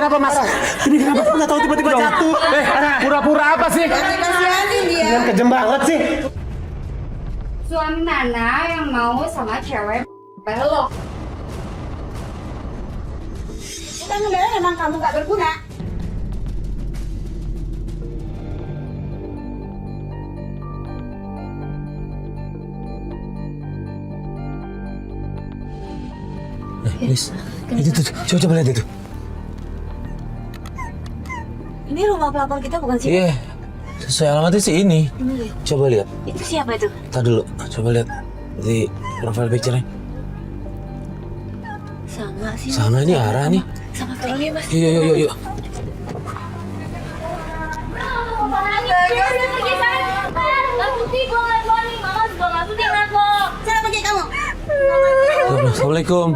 kenapa Mas? Ini kenapa aku nggak tahu tiba-tiba jatuh? Pura-pura apa sih? Kasihanin dia. Jangan kejem banget sih. Suami mana yang mau sama cewek belok? Udah ngebelah emang kamu gak berguna. Nis, itu tuh, coba lihat itu. Ini rumah pelapor kita bukan sih? Iya, sesuai alamatnya sih ini. Coba lihat. Itu siapa itu? Tadi dulu, coba lihat di profile picture-nya. Sama sih. Sama ini arah nih. Sama turunnya mas. Yuk. Sana pergi kamu. Assalamualaikum.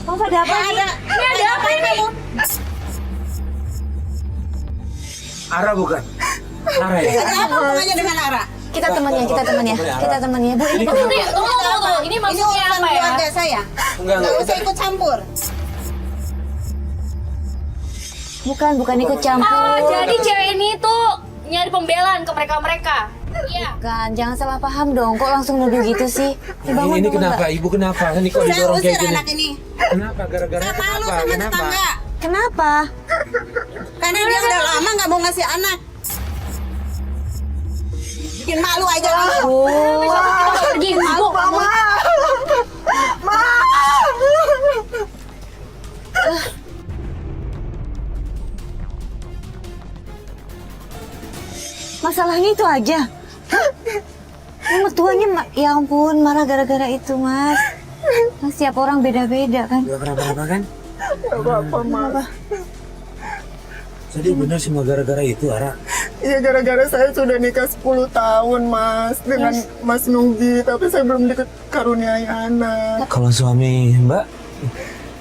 Mas ada apa nih? Ini ada apa ini? Ara bukan? Ara ya? Ada apa hubungannya dengan Ara? Kita temannya. Bu, ini Tunggu. Ini maksudnya urusan apa ya? keluarga saya. Nggak usah ikut campur. bukan ikut campur. Oh, jadi cewek ini tuh nyari pembelaan ke mereka-mereka. Iya. Bukan, jangan salah paham dong. Kok langsung nuduh gitu sih? Bangun, Ini bangun, kenapa? Mbak. Ibu kenapa? Ini kok Saya didorong usir kayak gini? anak ini. Kenapa? Gara-gara Saya malu apa? sama Kenapa? tetangga. Kenapa? Karena dia udah lama nggak mau ngasih anak. Bikin malu aja kamu. Pergi, Bu. Masalahnya itu aja. Ini mertuanya, ya ampun, marah gara-gara itu, Mas. Setiap orang beda-beda kan. Gak kenapa-napa kan? Gak apa-apa, Mas. Jadi benar semua gara-gara itu, Ara? Iya, gara-gara saya sudah nikah 10 tahun, Mas. Dengan Mas Nugi, tapi saya belum dikaruniai anak. Kalau suami Mbak?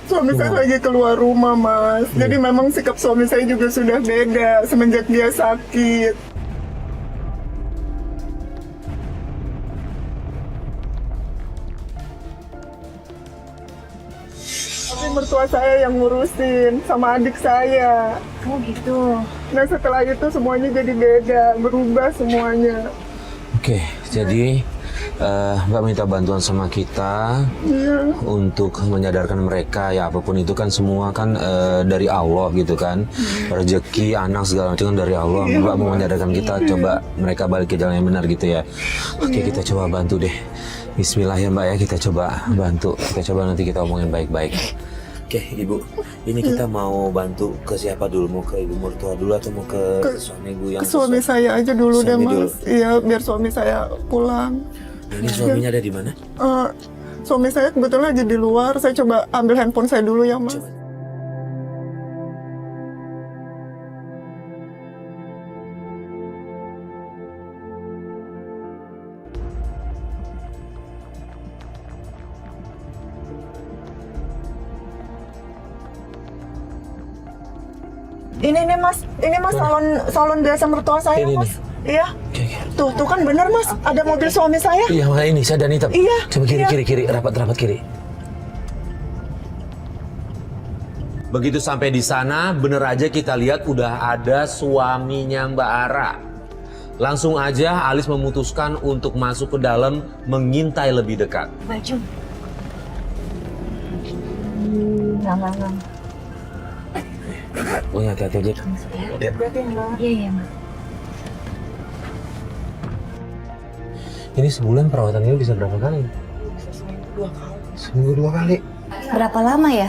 Suami saya lagi keluar rumah, Mas. Jadi memang sikap suami saya juga sudah beda semenjak dia sakit. Tapi mertua saya yang ngurusin sama adik saya. Oh gitu. Nah setelah itu semuanya jadi beda, berubah semuanya. Oke, jadi Mbak minta bantuan sama kita untuk menyadarkan mereka ya apapun itu kan semua kan dari Allah gitu kan, rezeki anak segala macam kan dari Allah. Mbak mau menyadarkan kita coba mereka balik ke jalan yang benar gitu ya. Oke, kita coba bantu deh. Bismillah ya Mbak ya, kita coba bantu. Kita coba nanti kita omongin baik-baik. Oke Ibu, ini kita mau bantu ke siapa dulu? Mau ke Ibu mertua dulu atau mau ke suami Ibu yang Ke suami saya aja dulu deh, Suami Mas. dulu. Iya, biar suami saya pulang. Ini suaminya ada di mana? Suami saya kebetulan lagi di luar. Saya coba ambil handphone saya dulu ya, Mas. Ini mas salon biasa mertua saya, Ini, Mas. Iya. Oke. Tuh kan benar, Mas. Ada mobil suami saya. Iya, mana ini sedan hitam. Iya, Coba iya. kiri, rapat kiri. Begitu sampai di sana, bener aja kita lihat udah ada suaminya Mbak Ara. Langsung aja Alis memutuskan untuk masuk ke dalam mengintai lebih dekat. Baju. Enggak. Oh ya, hati-hati aja. Iya, Mas. Ini sebulan perawatan ini bisa berapa kali? Seminggu 2 kali. Berapa lama ya?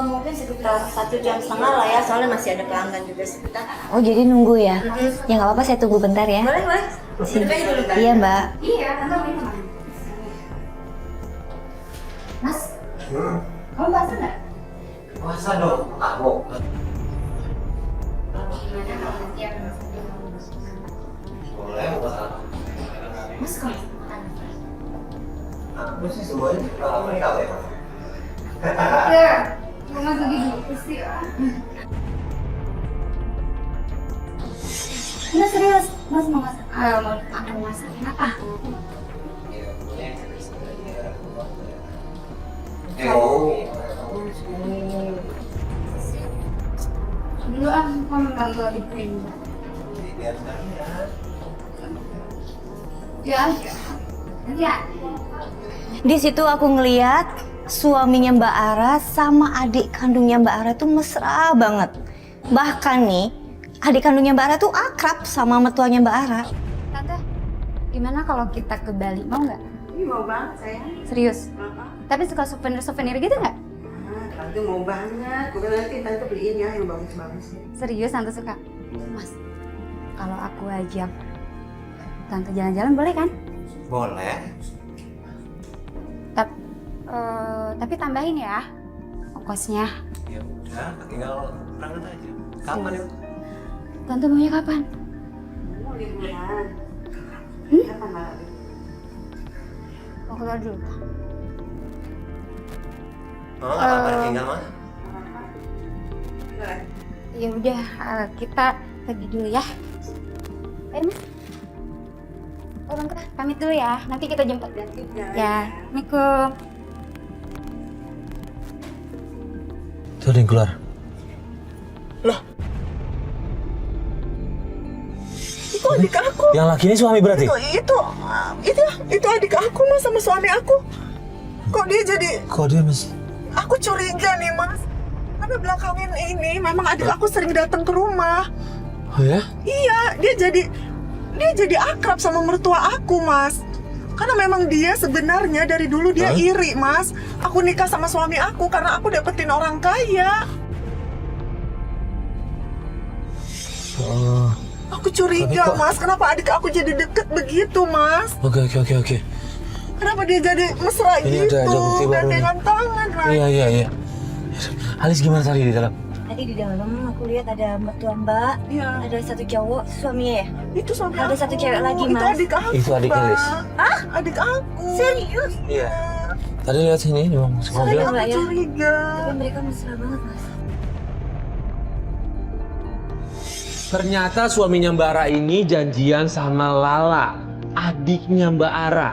Mungkin sekitar 1,5 jam lah ya, soalnya masih ada pelanggan juga sekitar. Oh, jadi nunggu ya? Ya nggak apa-apa, saya tunggu bentar ya. Boleh. Sini. Duduk aja dulu, Mbak. Iya, Mbak. Iya, tante ini mana? Mas, kamu puasa nggak? Puasa dong, aku. Gimana kalau nanti yang Boleh, puasa. Mas kalau makan? Aku sih semuanya kalau mereka ya. Oke, mau masuk gitu sih. Nggak serius, Mas mau masak? Mau akan masakin apa? Dulu kamu tante dibukain. Ya. Ya. Di situ aku ngeliat suaminya Mbak Ara sama adik kandungnya Mbak Ara tuh mesra banget. Bahkan nih, adik kandungnya Mbak Ara tuh akrab sama mertuanya Mbak Ara. Tante, gimana kalau kita ke Bali? Mau nggak? Mau banget sayang. Serius? Tapi suka souvenir-souvenir gitu nggak? Tante mau banget. Gue nanti tante beliin ya yang bagus-bagus. Serius Tante suka? Mas, kalau aku ajak Tante jalan-jalan boleh kan? Boleh. Tapi tambahin ya ongkosnya. Ya udah, tinggal berangkat aja. Kapan ya? Tante maunya kapan? Mau liburan. Kapan malam? Mau keluar dulu. Oh, kapan tinggal mah? Ya udah, kita pergi dulu ya. Ayo Mas. Tolong Kak, pamit dulu ya. Nanti kita jemput. Ya, Assalamualaikum. Tuh ada yang keluar. Itu adik aku. Yang laki ini suami berarti? Itu adik aku mas sama suami aku. Kok dia jadi? Kok dia masih? Aku curiga nih mas. Karena belakangan ini memang adik aku sering datang ke rumah. Oh ya? Iya, dia jadi akrab sama mertua aku mas. Karena memang dia sebenarnya dari dulu dia iri mas. Aku nikah sama suami aku karena aku dapetin orang kaya. Oh. Aku curiga Tapi kok- mas, kenapa adik aku jadi deket begitu mas? Oke. Kenapa dia jadi mesra Ini gitu, ada bukti baru nih. gandengan tangan lagi. Iya. Alis gimana tadi di dalam? Tadi di dalam aku lihat ada mertua Mbak, Iya. ada satu cowok suaminya ya. Itu suami Ada aku. satu cewek lagi, Itu Mas. adik aku. Itu adiknya, Mbak. Lis. Hah? Adik aku. Serius? Iya. Tadi lihat sini di bawah mobil. Serius? Aku Mbak, ya? curiga. Tapi mereka mesra banget Mas. Ternyata suaminya Mbak Ara ini janjian sama Lala, adiknya Mbak Ara.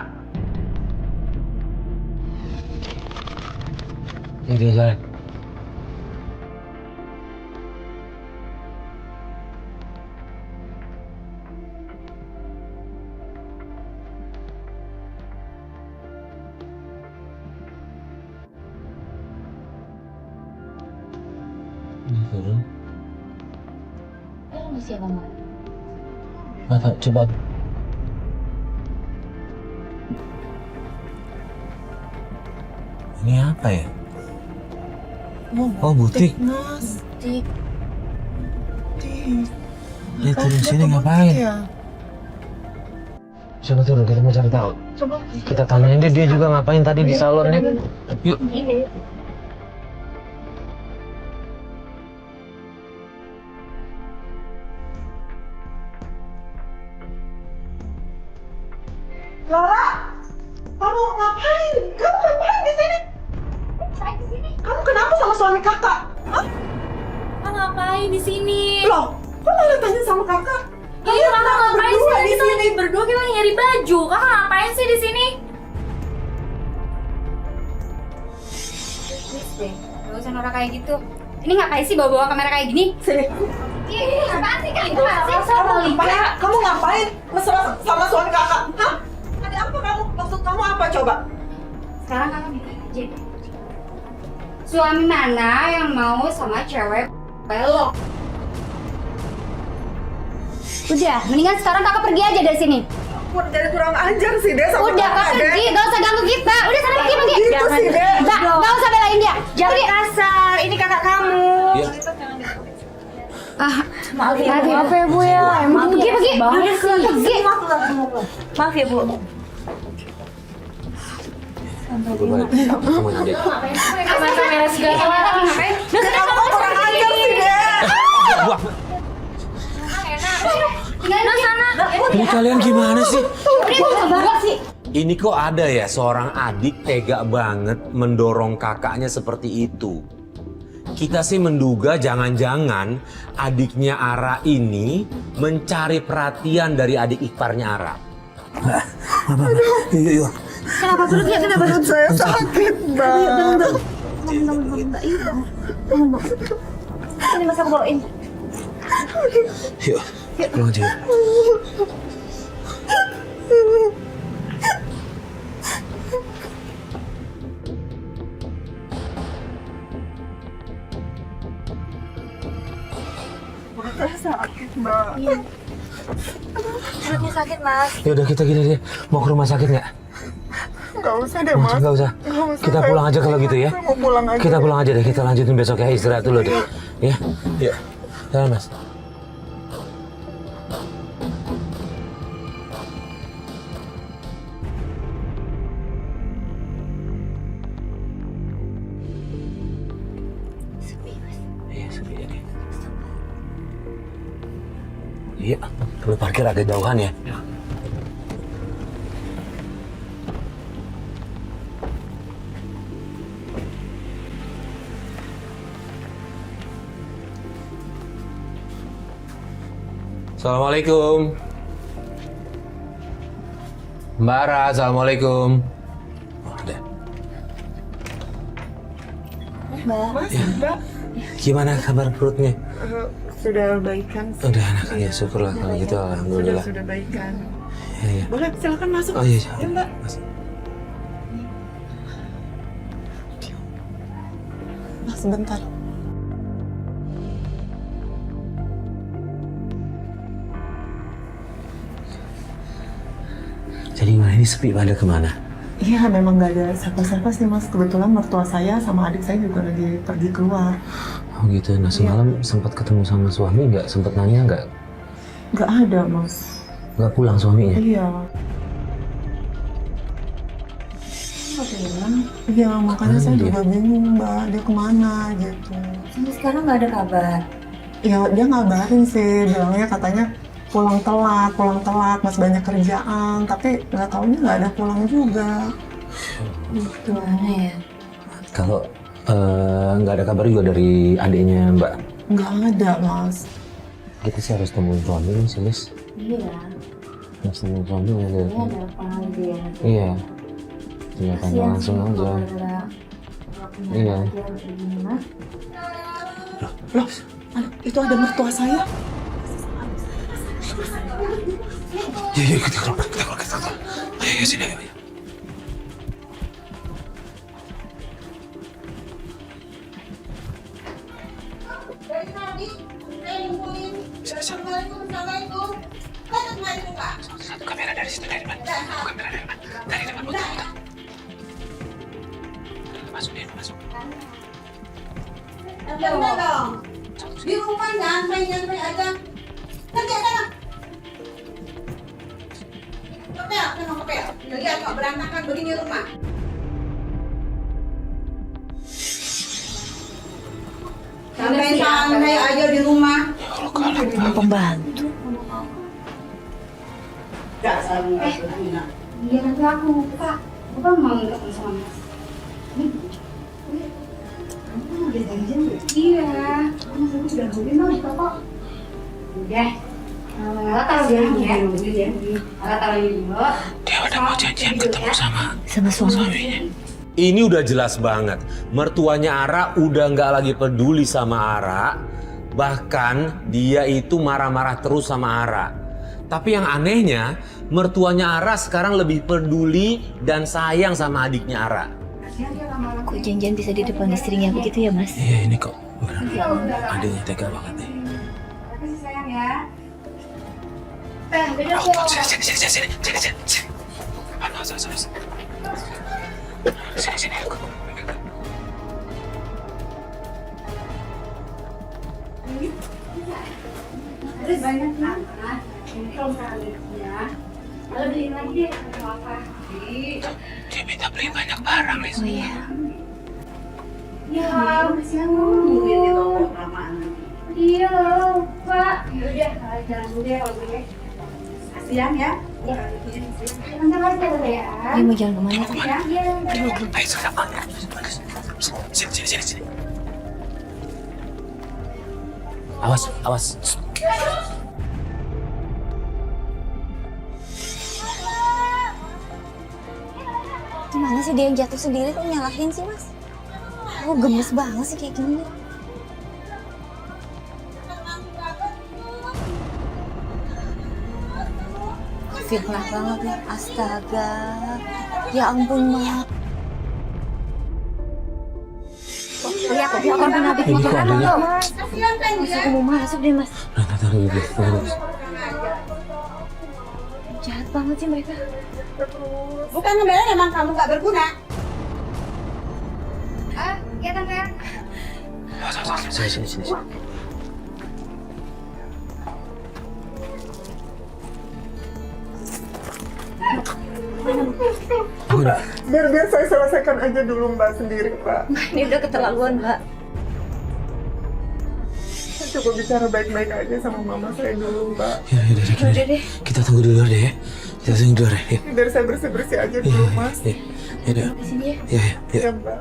Ini dia jalan. Ini turun. Masih apa, Mbak? Mata, coba. Ini apa ya? Oh, butik. Mas. Di Dia turun sini ngapain? Iya. Coba turun, kita mau cari tahu. Coba. Kita tanyain dia juga ngapain tadi di salon ya. Yuk. Lara, kamu ngapain? Kamu ngapain di sini? Kamu kenapa sama suami kakak? Hah? Kakak ngapain di sini? Loh, kok malah tanya sama kakak? Ya itu kakak ngapain sih? Berdua di Kita sini. lagi berdua kita lagi nyari baju. Kakak ngapain sih di sini? Gak usah norak kayak gitu. Ini ngapain sih bawa-bawa kamera kayak gini? Sini. Ini apaan sih Kak? Itu apaan sih? Kamu ngapain mesra sama suami kakak? Hah? Ada apa kamu? Maksud kamu apa coba? Sekarang kakak mikir aja. Suami mana yang mau sama cewek pelok? Udah, mendingan sekarang kakak pergi aja dari sini. Udah jadi kurang ajar sih dia sama Udah, kakak Dek. pergi, gak usah ganggu kita. Udah sana pergi. Gitu sih, Dek. Gak usah belain dia. jangan kasar, ini kakak kamu. Iya. Maaf ya Bu. Maaf ya Bu ya. Pergi. Pergi. Maaf ya Bu. Coba balik. Kamu yang adik. Kamera segala. Ngapain? Kamu kok kurang ajar sih Dek. Wah, Tinggalin sana. ini kalian gimana sih? Udah banget sih. Ini kok ada ya seorang adik tega banget mendorong kakaknya seperti itu. Kita sih menduga jangan-jangan adiknya Ara ini mencari perhatian dari adik iparnya Ara. Yuk. Kenapa perutnya? Kenapa? Perut saya sakit, Mbak. Ini Mas aku bawain. Yuk, pulang aja yuk. Sakit, Mbak. Perutnya sakit, Mas. Ya udah kita gini deh, mau ke rumah sakit nggak? Nggak usah deh, Mas. Nggak usah. Nggak usah, Kita pulang aja kalau gitu ya. Saya mau pulang aja. Kita pulang aja deh, kita lanjutin besok ya, istirahat dulu deh. Ya, yuk. Jalan Mas. Iya, sepi ya deh. Iya, lu parkir agak jauhan ya. Assalamualaikum. Mbak Ara, assalamualaikum. Oh, ada. Mas, Mbak. Gimana kabar perutnya? Sudah baikan. Udah enak ya, syukurlah kalau gitu, alhamdulillah. Sudah baikan. Ya, ya. Boleh, silakan masuk. Oh iya, Ya, Mbak. Mas. Mas, sebentar. Jadi gimana ini sepi pada kemana? Iya, memang nggak ada siapa-siapa sih, Mas. Kebetulan mertua saya sama adik saya juga lagi pergi keluar. Oh gitu, nah semalam sempat ketemu sama suami nggak? Sempat nanya nggak? Nggak ada, Mas. Nggak pulang suaminya? Iya. Iya, makanya saya dia? juga bingung, Mbak. Dia kemana gitu. Sampai sekarang nggak ada kabar. Ya, dia ngabarin sih. Bilangnya katanya pulang telat, masih banyak kerjaan. Tapi nggak taunya nggak ada pulang juga. Gitu. Gimana ya? Kalau nggak ada kabar juga dari adiknya Mbak. Nggak ada, Mas. Kita sih harus temuin suami nih, Silis. Iya. Harus temuin suami ya. Ini ada apa lagi ya? Iya. Iya, tanya langsung aja. Iya. Loh, itu ada mertua saya. Iya, kita keluar. Ayo, sini, ayo. Satu kamera dari situ, dari mana? Kamera dari mana? Dari depan motor. Masuk deh, masuk. Jangan dong. Di rumah nyantai aja. Kerja sana. Ngepel. Lihat kok berantakan begini rumah. Santai-santai aja di rumah. Pembantu. Dasar nggak berguna. Iya, nanti aku lupa. Bapak mau ketemu sama Mas. Udah janjian ya? Iya. Kamu udah nungguin mau di toko. Udah. Lala taruh di sini ya. Lala taruh di dulu. Dia udah mau janjian ketemu sama Suaminya. Ini udah jelas banget. Mertuanya Ara udah nggak lagi peduli sama Ara. Bahkan dia itu marah-marah terus sama Ara. Tapi yang anehnya, mertuanya Ara sekarang lebih peduli dan sayang sama adiknya Ara. Kok janjian bisa di depan istrinya begitu ya, Mas? Iya, ini kok benar. Adiknya tega banget nih. Makasih sayang ya. Beda Sini. Sini aku. Terus banyak banget. Kalau ya. Lalu beliin lagi deh apa? Dia minta beli banyak barang nih. Oh iya. Ya, masih Nungguin di toko ngomong. kelamaan. Iya, Pak. Yaudah, jalan dulu deh kalau gitu. Kasihan ya. Nanti lagi ya. Dia mau jalan kemana tuh? Ya, iya. Ayo sekarang. Sini. Awas. Gimana sih dia yang jatuh sendiri kok nyalahin sih, Mas? Oh, gemes banget sih kayak gini. Astagfirullah banget ya. Astaga. Ya ampun, Mak. Lihat dia orang nabi itu kan lo. Kasihan kan dia. Aku mau masuk deh, Mas. Jahat banget sih mereka. Bukan ngebelain emang kamu nggak berguna. Ah, iya tante. Sini. Biar saya selesaikan aja dulu Mbak sendiri, Mbak. Ini udah keterlaluan, Mbak. Saya coba bicara baik-baik aja sama mama saya dulu, Mbak. Ya udah deh. Kita tunggu dulu deh ya. Kita tunggu dulu deh. Biar saya bersih-bersih aja dulu, Mas. Ya udah. Di sini ya. Ya. Ya, Mbak.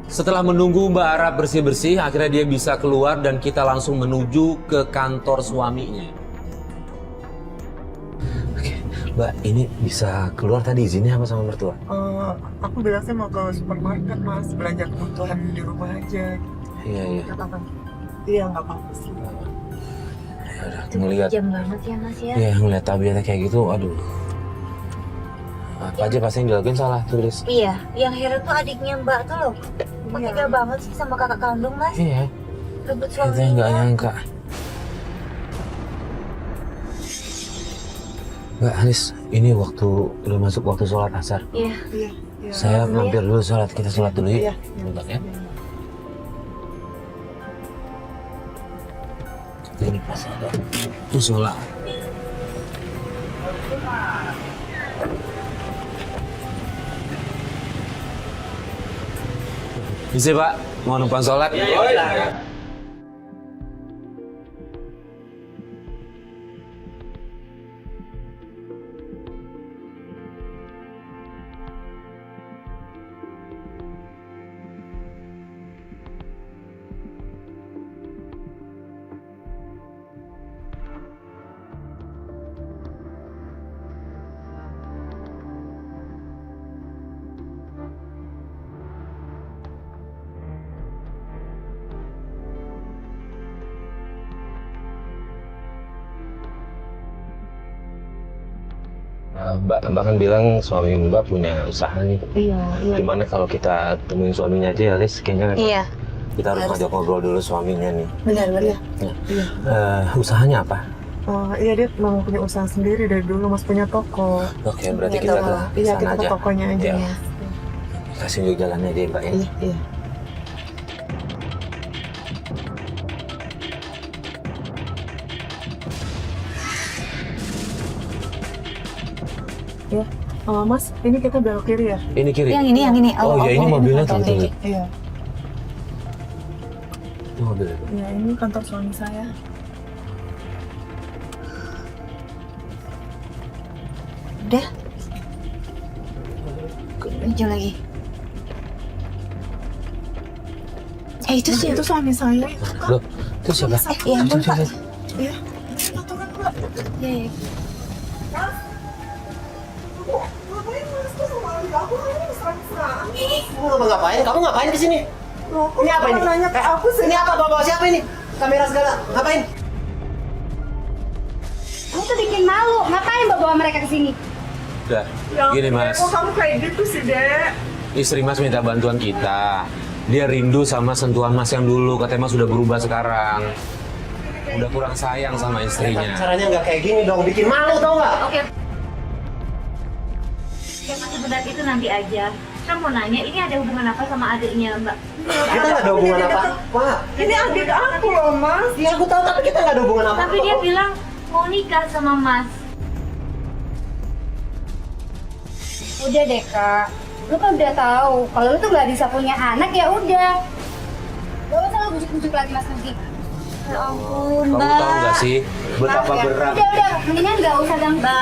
Setelah menunggu Mbak Ara bersih-bersih, akhirnya dia bisa keluar dan kita langsung menuju ke kantor suaminya. Oke, Mbak, ini bisa keluar tadi izinnya apa sama mertua? Aku bilang saya mau ke supermarket, Mas. Belanja kebutuhan di rumah aja. Iya. Nggak apa-apa. Iya, nggak apa-apa sih. Ya udah, ngelihat. Jam banget ya, Mas ya. Iya, ngelihat tabiatnya kayak gitu, aduh. Apa aja pasti yang dilakuin salah, tulis. Iya, yang Hera tuh adiknya Mbak tuh loh. Kok tega banget sih sama kakak kandung, Mas? Iya, Rebut kita nggak suaminya. nyangka. Mbak Anis, ini udah masuk waktu sholat asar. Iya. Saya mampir dulu sholat, kita sholat dulu ya. Bentar ya. Ini pas ada musola. Bisa Pak, mau numpang sholat? Mbak kan bilang suami Mbak punya usaha nih. Iya. Gimana kalau kita temuin suaminya aja ya, Lis? Kayaknya Iya. kita harus ngajak ngobrol dulu suaminya nih. Benar. Usahanya apa? Iya, dia mau punya usaha sendiri dari dulu, Mas, punya toko. Oke, berarti Punya kita toko. ke Iya, sana kita ke aja. tokonya aja, Iya. Mas. Kasih tunjuk jalannya aja ya, Mbak ya. Iya. Ya, Mas, ini kita belok kiri ya? Ini kiri. Yang ini. Oh, ya ini mobilnya tuh. oke. Iya. Ini mobilnya. Ya, ini kantor suami saya. Udah. Hijau lagi. Itu sih. Itu suami saya. Loh, itu siapa? Iya, ampun, Pak. Iya. Iya. Ngapain, Mas? Kok sama adik aku ini mesra-mesraan? Kamu ngapain? Kamu ngapain di sini? Ini apa ini? Nanya ke aku sih. Ini apa bawa siapa ini? Kamera segala. Ngapain? Kamu tuh bikin malu. Ngapain bawa mereka ke sini? Udah, Ya, gini Mas. Kok kamu kayak gitu sih, Dek? Istri Mas minta bantuan kita. Dia rindu sama sentuhan Mas yang dulu. Katanya Mas sudah berubah sekarang. Udah kurang sayang sama istrinya. Caranya nggak kayak gini dong. Bikin malu tau nggak? Oke. Yang sebenarnya itu nanti aja. Saya mau nanya, ini ada hubungan apa sama adiknya Mbak? Kita nggak ada hubungan apa. Wah, Ini adik aku loh, Mas. ya aku tahu tapi kita nggak ada hubungan apa. Tapi dia bilang mau nikah sama Mas. Udah deh kak, lu kan udah tahu kalau lu tuh gak bisa punya anak ya udah. Gak usah lu bujuk-bujuk lagi Mas Nugi. Ya ampun, Kamu Mbak. tahu nggak sih betapa Ya, berat? Udah, mendingan gak usah ganggu kita.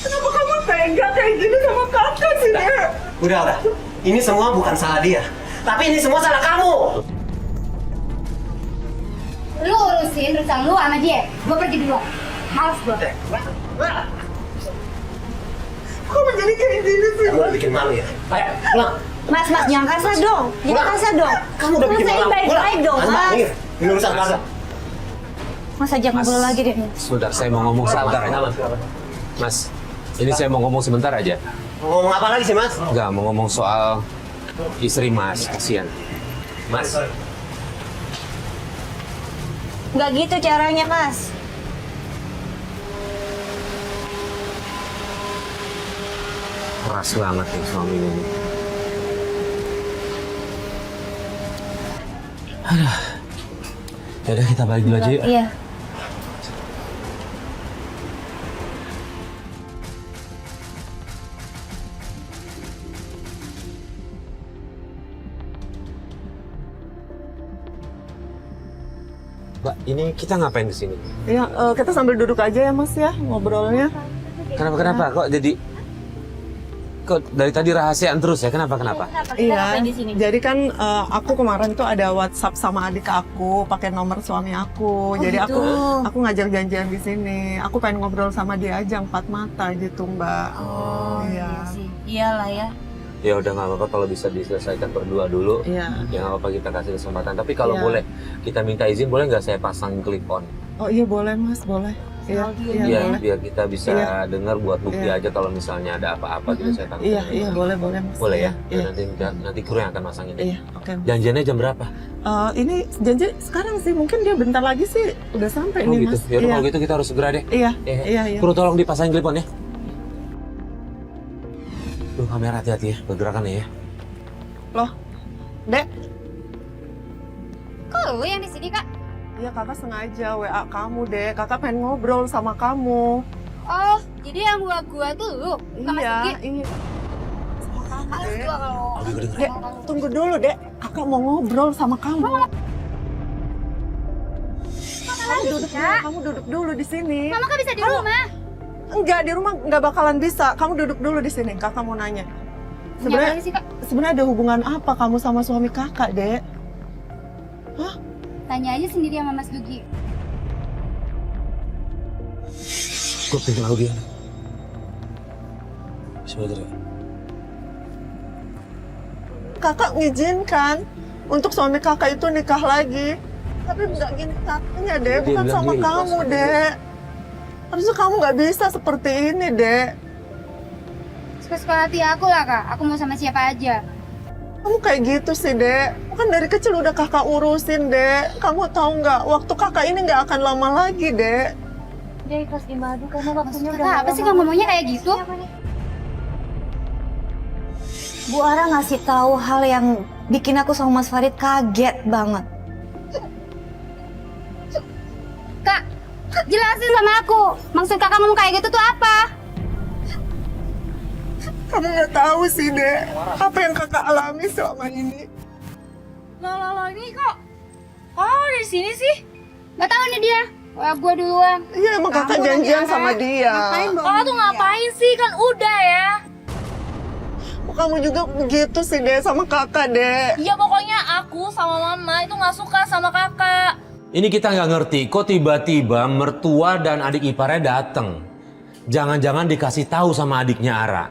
Kenapa kamu tega kayak gini sama kakak sih, Dek? Udah. Ini semua bukan salah dia. Tapi ini semua salah kamu. Lu urusin urusan lu sama dia. Gue pergi duluan. Males gue. Kok menjadi kayak gini sih? Kamu udah bikin malu ya. Ayo, pulang. Mas, jangan kasar dong. Jangan kasar dong. Kamu udah bikin Saya malu. baik-baik dong, Mas, Mas. minggir. Ini urusan keluarga. Mas ajak ngobrol lagi deh. Sebentar, saya mau ngomong sebentar aja. Mas, ini saya mau ngomong sebentar aja. Mau ngomong apa lagi sih, Mas? Enggak, mau ngomong soal istri Mas, kasihan. Mas, Nggak gitu caranya, Mas. keras banget nih suami ini. Aduh. Yaudah kita balik dulu aja yuk. Iya. Mbak, ini kita ngapain di sini? Ya, kita sambil duduk aja ya Mas ya, ngobrolnya. Kenapa? Kok dari tadi rahasiaan terus ya? Kenapa? Iya, jadi kan aku kemarin tuh ada WhatsApp sama adik aku, pakai nomor suami aku. Jadi gitu. aku ngajak janjian di sini. Aku pengen ngobrol sama dia aja 4 mata gitu, Mbak. Oh, iya sih. Iyalah ya. Ya udah nggak apa-apa kalau bisa diselesaikan berdua dulu. Iya. Ya nggak apa-apa kita kasih kesempatan. Tapi kalau Iya. boleh kita minta izin, boleh nggak saya pasang clip on? Oh iya boleh Mas, boleh. Iya, Biar boleh. biar kita bisa Iya. dengar buat bukti Iya. aja kalau misalnya ada apa-apa gitu saya tangkap. Iya, boleh Mas. Boleh ya? Iya. Nanti kru yang akan masang ini. Iya, oke. Janjiannya jam berapa? Ini janji sekarang sih, mungkin dia bentar lagi sih udah sampai Oh nih gitu. Mas. Yaudah Iya. kalau gitu kita harus segera deh. Iya, Ya. iya. Kru tolong dipasangin clip on ya. Duh, kamera hati-hati ya pergerakannya ya. Loh, Dek. Kok lu yang di sini, Kak? Iya, kakak sengaja WA kamu, Dek. Kakak pengen ngobrol sama kamu. Oh, jadi yang gua tuh lu, bukan Mas Iya, Nugi. iya. Sama kamu, Males Dek. gua kalau Dek, tunggu dulu, Dek. Kakak mau ngobrol sama kamu. Kamu duduk dulu di sini. Mama kan bisa di rumah. Enggak, di rumah enggak bakalan bisa. Kamu duduk dulu di sini. Kakak mau nanya. Sebenarnya sih, Kak. Sebenarnya ada hubungan apa kamu sama suami kakak, Dek? Tanya aja sendiri sama Mas Nugi. Gue pengen tahu dia. Sebentar ya. Kakak ngizinkan untuk suami kakak itu nikah lagi. Tapi enggak gini katanya, Dek. Dia Bukan bilang sama dia kamu, ikhlas. Dek. Harusnya kamu nggak bisa seperti ini, Dek. Suka-suka hati aku lah, Kak. Aku mau sama siapa aja. Kamu kayak gitu sih, Dek. Kan dari kecil udah kakak urusin, Dek. Kamu tahu nggak, waktu kakak ini nggak akan lama lagi, Dek. Dia ikhlas di madu karena waktunya udah Kakak, apa sih kamu ngomongnya kayak gitu? Bu Ara ngasih tahu hal yang bikin aku sama Mas Farid kaget banget. Kak, jelasin sama aku. Maksud kakak ngomong kayak gitu tuh apa? Kamu nggak tahu sih, Dek. Apa yang kakak alami selama ini. Loh, ini kok dari sini sih? Gak tahu nih dia. Wah, gua duluan. Iya, emang kakak janjian sama dia. Kakak tuh ngapain sih? Kan udah ya. Kamu juga begitu sih, Dek, sama kakak, Dek. Ya pokoknya aku sama mama itu nggak suka sama kakak. Ini kita nggak ngerti, kok tiba-tiba mertua dan adik iparnya datang. Jangan-jangan dikasih tahu sama adiknya Ara.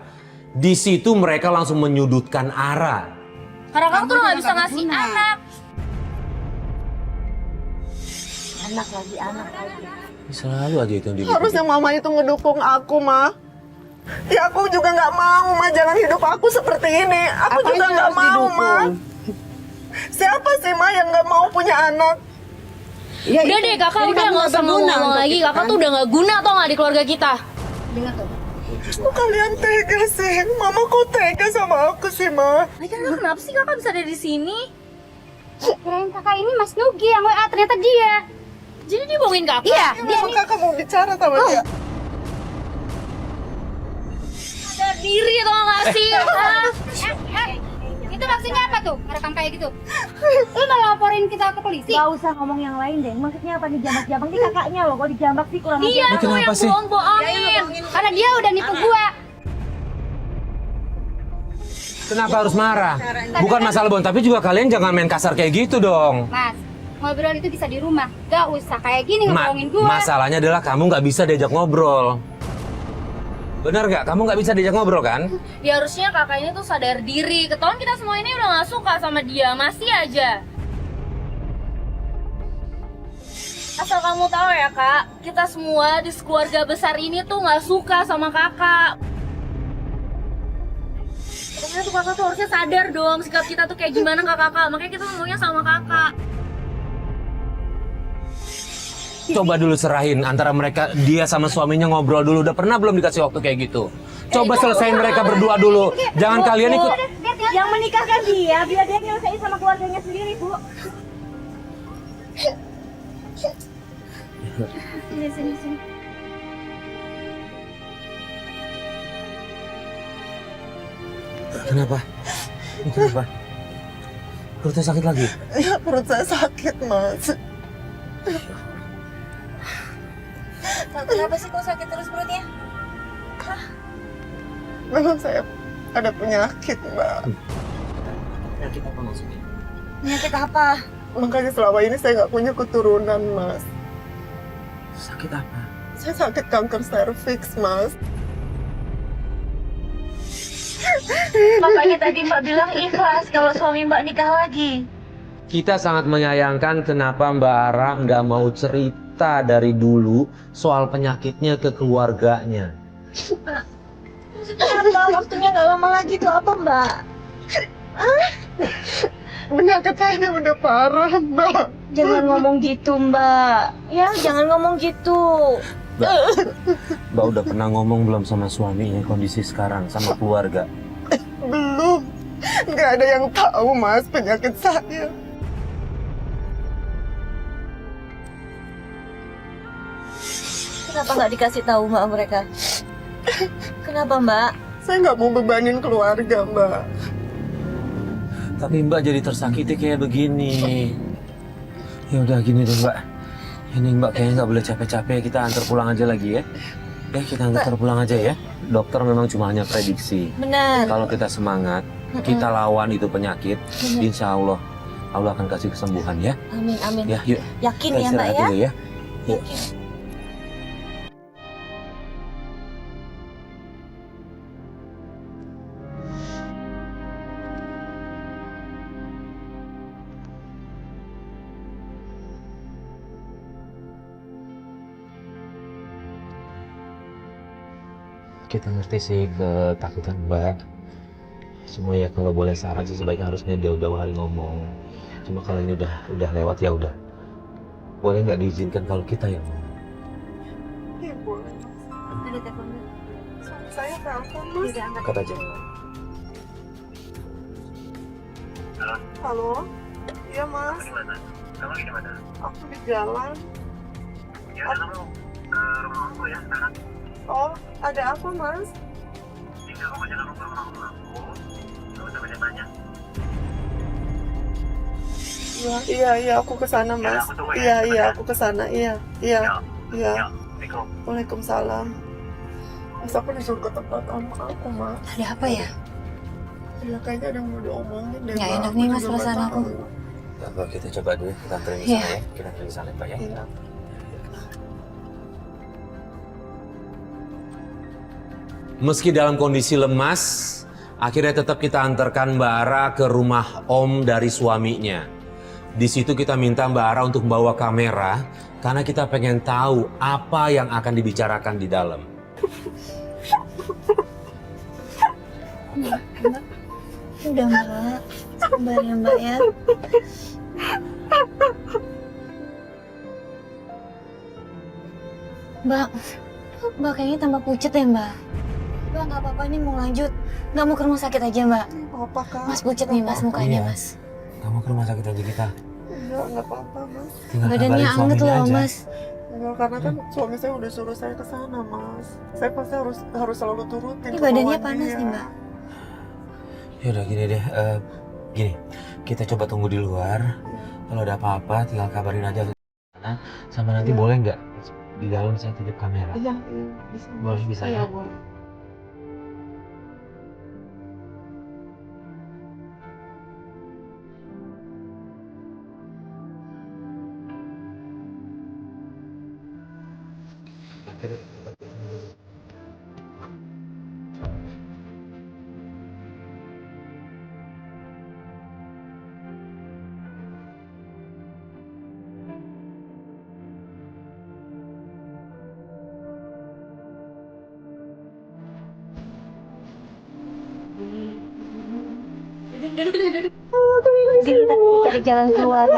Di situ mereka langsung menyudutkan Ara. Karena kamu tuh nggak bisa ngasih anak. Anak lagi. Selalu aja itu yang didukung. Harusnya mama itu ngedukung aku, Ma. Ya aku juga nggak mau, Ma. Jangan hidup aku seperti ini. Aku juga nggak mau, Ma. Siapa sih, Ma, yang nggak mau punya anak? Udah deh kakak, udah nggak usah ngomong lagi. Kakak tuh udah nggak guna atau nggak di keluarga kita. Dengar tuh. Kok kalian tega sih? Mama kok tega sama aku sih, Ma? Kakak kenapa sih kakak bisa ada di sini? Kirain kakak ini Mas Nugi yang WA, ternyata dia. Jadi dia bohongin kakak? Iya, dia Dia nih. kakak mau bicara sama dia. Sadar diri atau nggak sih? Itu maksudnya apa tuh? Ngerekam kayak gitu. Lu mau laporin kita ke polisi? Gak usah ngomong yang lain deh. Maksudnya apa dijambak-jambak? Ini kakaknya loh. Kok dijambak sih kurang Dia ajar. tuh kenapa yang sih? bohong-bohongin. Karena dia udah nipu gua. Kenapa harus marah? Bukan masalah bohong, tapi juga kalian jangan main kasar kayak gitu dong. Mas, ngobrol itu bisa di rumah. Gak usah kayak gini ngebohongin gua. Masalahnya adalah kamu nggak bisa diajak ngobrol. Benar nggak? Kamu nggak bisa diajak ngobrol kan? Ya harusnya kakak ini tuh sadar diri. Ketahuan kita semua ini udah nggak suka sama dia, masih aja. Asal kamu tahu ya kak, kita semua di keluarga besar ini tuh nggak suka sama kakak. Makanya tuh kakak tuh harusnya sadar dong sikap kita tuh kayak gimana ke kakak. Makanya kita ngomongnya sama kakak. Coba dulu serahin antara mereka, dia sama suaminya ngobrol dulu. Udah pernah belum dikasih waktu kayak gitu? Coba selesain mereka berdua dulu. Jangan kalian ikut. Yang menikahkan dia, biar dia nyelesain sama keluarganya sendiri, Bu. Sini. Kenapa? Ini kenapa? Perutnya sakit lagi? Ya, perut saya sakit, Mas. Kenapa sih kok sakit terus perutnya? Memang saya ada penyakit, Mbak. Penyakit apa maksudnya? Penyakit apa? Makanya selama ini saya nggak punya keturunan, Mas. Sakit apa? Saya sakit kanker serviks, Mas. Makanya tadi Mbak bilang ikhlas kalau suami Mbak nikah lagi. Kita sangat menyayangkan kenapa Mbak Ara nggak mau cerita dari dulu soal penyakitnya ke keluarganya. Mbak, waktunya nggak lama lagi tuh apa Mbak? Penyakit saya ini udah parah, Mbak. Jangan ngomong gitu Mbak. Ya jangan ngomong gitu. Mbak udah pernah ngomong belum sama suaminya kondisi sekarang sama keluarga? Belum. Nggak ada yang tahu, Mas, penyakit saya. Kenapa nggak dikasih tahu Mbak mereka? Kenapa Mbak? Saya nggak mau bebanin keluarga, Mbak. Tapi Mbak jadi tersakiti kayak begini. Ya udah gini deh Mbak. Ini Mbak kayaknya nggak boleh capek-capek. Kita antar pulang aja lagi ya. Ya kita antar pulang aja ya. Dokter memang cuma hanya prediksi. Benar. Kalau kita semangat, kita lawan itu penyakit. Insya Allah, Allah akan kasih kesembuhan ya. Amin amin. Ya yuk. Yakin Kita ya Mbak istirahat ya? dulu ya. Yuk. Kita ngerti sih ketakutan Mbak. Cuma ya kalau boleh saran sih sebaiknya harusnya jauh-jauh hari ngomong. Cuma kalau ini udah lewat ya udah. Boleh nggak diizinkan kalau kita yang ngomong? Iya, boleh, Mas. Ada telepon Mbak. Suami saya telepon, Mas. Angkat aja. Halo? Iya, Mas. Kamu di mana? Aku di jalan. Ya, kamu ke rumah aku ya sekarang. Oh, ada apa, Mas? Tinggal kamu jangan lupa rumah aku. Gak usah banyak-banyak. Iya, aku ke sana, Mas. aku tunggu ya, Iya, sebentar. aku ke sana. Iya. Ya, Assalamualaikum. Waalaikumsalam. Mas, aku disuruh ke tempat sama aku, Mas. Ada apa ya? Ya, kayaknya ada yang mau diomongin deh, Nggak Mbak. enak Aku nih, Mas, juga nggak perasaan aku. tahu. Ya, Mbak, kita coba dulu ya. Kita anterin di Iya. sana ya. Kita anterin di sana Pak ya. Iya. Meski dalam kondisi lemas, akhirnya tetap kita antarkan Mbak Ara ke rumah Om dari suaminya. Di situ kita minta Mbak Ara untuk bawa kamera karena kita pengen tahu apa yang akan dibicarakan di dalam. Udah Mbak. Sabar ya Mbak ya. Mbak kayaknya tambah pucet ya Mbak. Mbak nggak apa-apa nih mau lanjut. Nggak mau ke rumah sakit aja Mbak. Apa, Kak? Mas pucet nih Mas mukanya Iya. Mas. Kamu ke rumah sakit aja kita. Nggak apa-apa, Mas. Tinggal Badannya kabarin anget suaminya loh aja. Mas. Enggak, karena kan suami saya udah suruh saya ke sana, Mas. Saya pasti harus selalu turutin. Ini badannya kemauan panas dia. nih Mbak. Ya udah gini deh, gini, kita coba tunggu di luar. Kalau ada apa-apa, tinggal kabarin aja ke sana. Sama nanti boleh nggak di dalam saya titip kamera? Iya, bisa. Boleh bisa ya? Iya, boleh. Cari jalan keluar.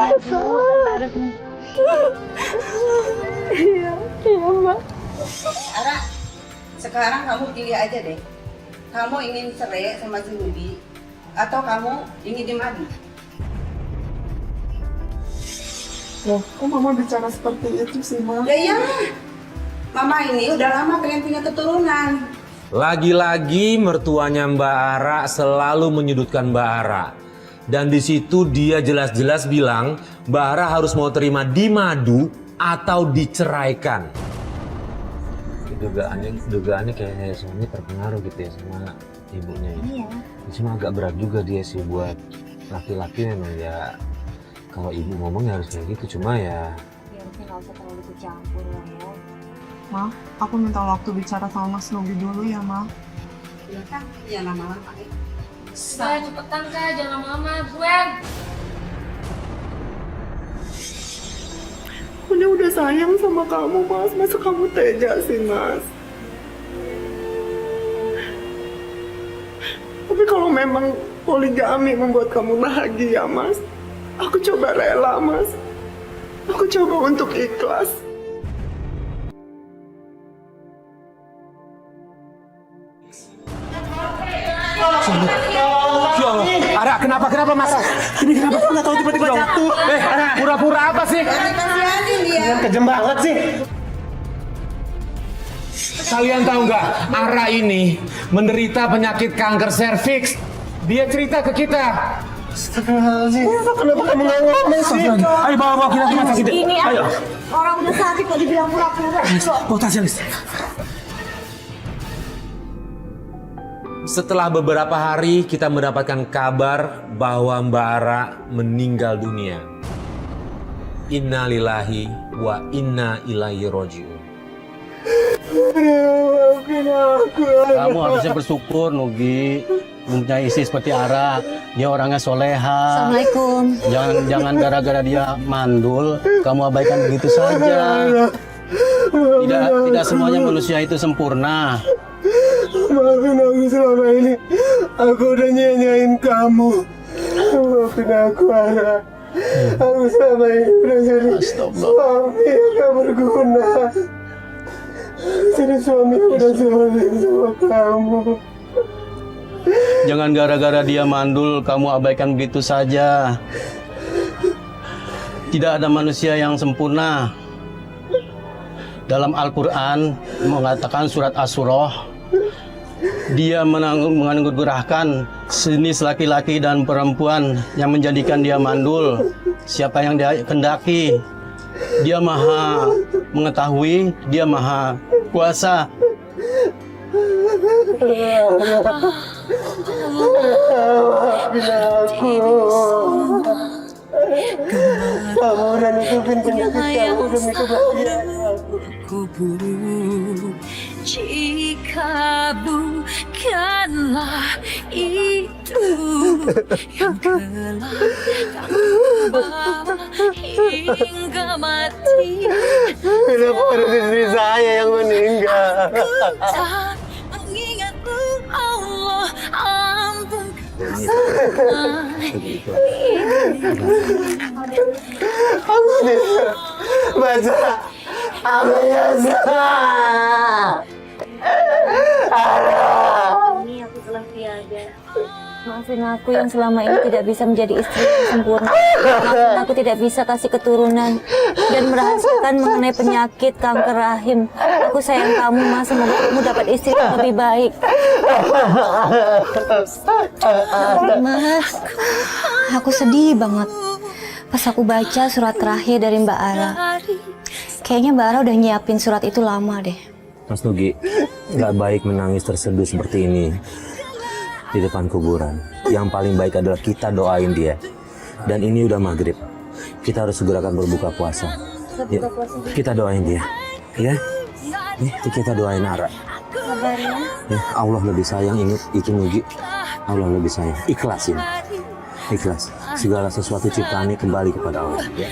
Iya Mbak. Ara, sekarang kamu pilih aja deh. Kamu ingin cerai sama si Rudi atau kamu ingin dimadu? Loh, kok mama bicara seperti itu sih, Ma? Ya iya, mama ini udah lama pengen punya keturunan. Lagi-lagi mertuanya Mbak Ara selalu menyudutkan Mbak Ara. Dan di situ dia jelas-jelas bilang Mbak Ara harus mau terima dimadu atau diceraikan. Dugaannya kayak semuanya terpengaruh gitu ya sama ibunya. Iya. Cuma agak berat juga dia sih buat laki-laki memang ya. Kalau ibu ngomongnya harus kayak gitu, cuma ya... Ya harusnya gak usah terlalu dicampur lah ya. Ma, aku minta waktu bicara sama Mas Nugi dulu ya, Ma. Iya kan? Iya lama-lama ya. Cepetan Kak, jangan lama-lama. Gwen! Aku ini udah sayang sama kamu, Mas. Masa kamu tega sih, Mas? Tapi kalau memang poligami membuat kamu bahagia, Mas, aku coba rela, Mas. Aku coba untuk ikhlas. Ya Allah, Ara, kenapa Mas? Ini kenapa aku nggak tahu tiba-tiba jatuh? Ara, pura-pura apa sih? Kasihanin dia. Kejem banget sih. Kalian tahu nggak, Ara ini menderita penyakit kanker serviks. Dia cerita ke kita. Kenapa kamu nggak ngomong sih? Ayo bawa kita ke rumah sakit. Ini orang udah sakit kok dibilang pura-pura. Oh, tasnya, Lis. Setelah beberapa hari kita mendapatkan kabar bahwa Mbak Ara meninggal dunia. Inna lillahi wa inna ilaihi raji'un. Kamu harusnya bersyukur, Nugi. Mempunyai istri seperti Ara, dia orangnya soleha. Assalamualaikum. Jangan gara-gara dia mandul, kamu abaikan begitu saja. Tidak semuanya manusia itu sempurna. Maafin aku selama ini. Aku udah nyanyain kamu. Maafin aku, Ara. Aku selama ini udah jadi suami yang gak berguna. Jadi suami yang udah zalim sama kamu. Jangan gara-gara dia mandul, kamu abaikan begitu saja. Tidak ada manusia yang sempurna. Dalam Al-Quran mengatakan surat As-Surah, dia menganugerahkan jenis laki-laki dan perempuan yang menjadikan dia mandul. Siapa yang dia kendaki, dia maha mengetahui, dia maha kuasa. Maafin aku. Kamu udah nutupin penyakit kamu demi kebahagiaan aku. Jika bukanlah itu yang telah tak hingga mati. Kenapa harus istri saya yang meninggal? Tak mengingatmu Allah ampunkan. Aku bisa baca Amiyasa. Ini aku telah tiada. Maafin aku yang selama ini tidak bisa menjadi istri yang sempurna. Maafin aku tidak bisa kasih keturunan dan merahasiakan mengenai penyakit kanker rahim. Aku sayang kamu, Mas. Semoga kamu dapat istri yang lebih baik. Mas, aku sedih banget pas aku baca surat terakhir dari Mbak Ara. Kayaknya Mbak Ara udah nyiapin surat itu lama deh. Mas Nugi, nggak baik menangis terseduh seperti ini di depan kuburan. Yang paling baik adalah kita doain dia. Dan ini udah maghrib. Kita harus segerakan berbuka puasa. Ya, kita doain dia. Ya, kita doain Ara. Ya, Allah lebih sayang, ingat itu Nugi. Allah lebih sayang. Ikhlasin. Ikhlas. Segala sesuatu ciptaannya kembali kepada Allah. Ya.